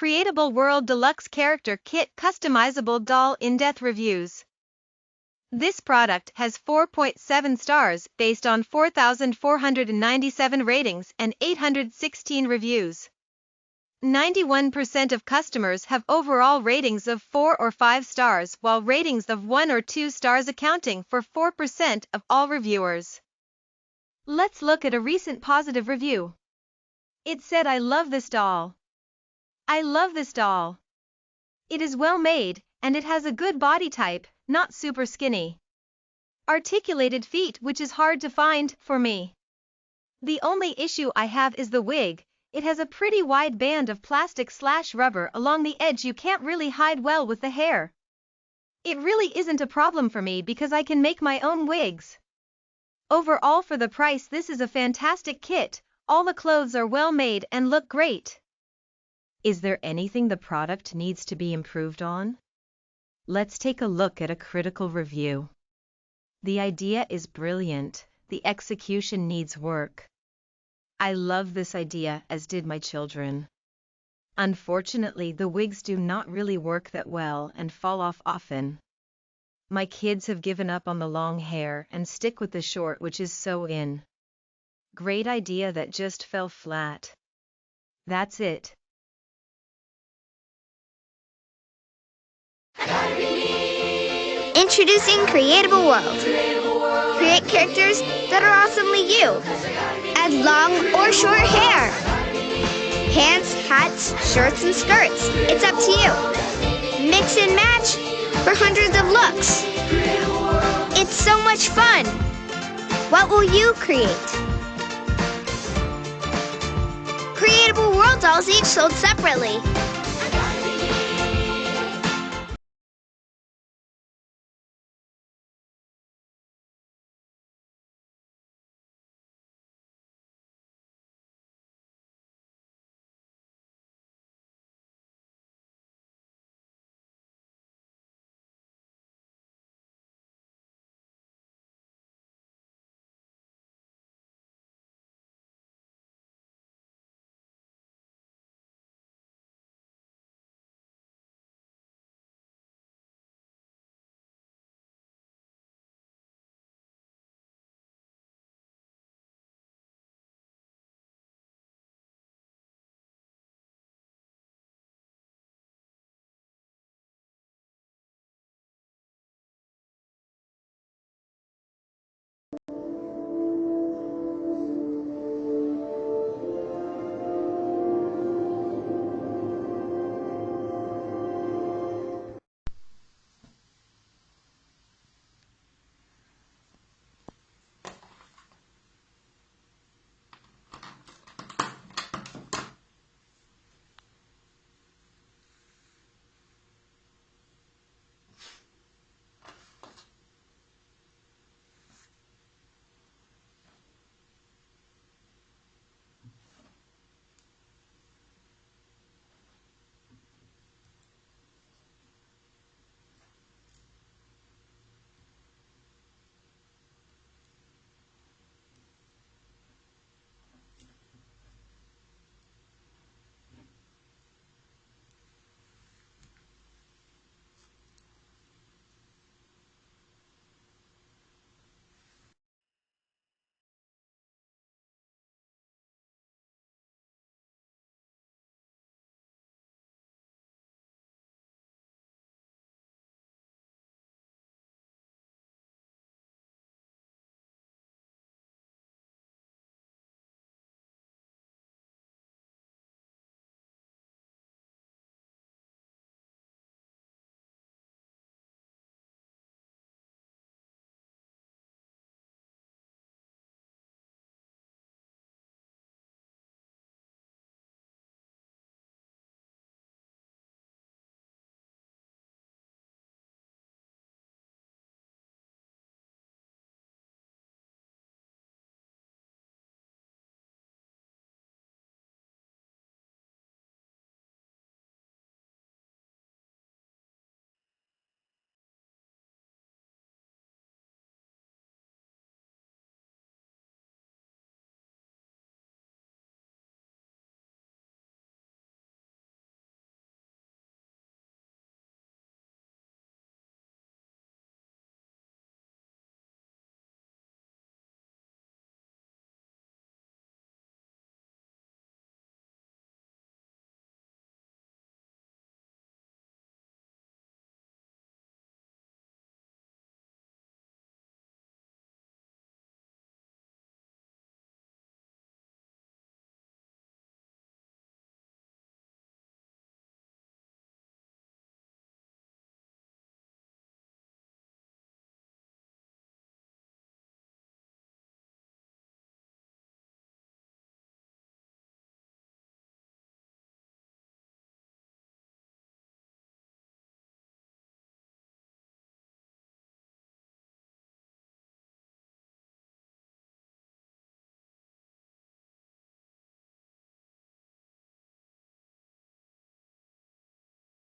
Creatable World Deluxe Character Kit Customizable Doll In-Depth Reviews. This product has 4.7 stars based on 4,497 ratings and 816 reviews. 91% of customers have overall ratings of 4 or 5 stars, while ratings of 1 or 2 stars accounting for 4% of all reviewers. Let's look at a recent positive review. It said, "I love this doll. I love this doll. It is well made, and it has a good body type, not super skinny. Articulated feet, which is hard to find for me. The only issue I have is the wig. It has a pretty wide band of plastic/rubber along the edge you can't really hide well with the hair. It really isn't a problem for me because I can make my own wigs. Overall, for the price, this is a fantastic kit. All the clothes are well made and look great." Is there anything the product needs to be improved on? Let's take a look at a critical review. "The idea is brilliant. The execution needs work. I love this idea, as did my children. Unfortunately, the wigs do not really work that well and fall off often. My kids have given up on the long hair and stick with the short, which is so in. Great idea that just fell flat. That's it." Introducing Creatable World. Create characters that are awesomely you. Add long or short hair. Pants, hats, shirts, and skirts. It's up to you. Mix and match for hundreds of looks. It's so much fun. What will you create? Creatable World dolls each sold separately.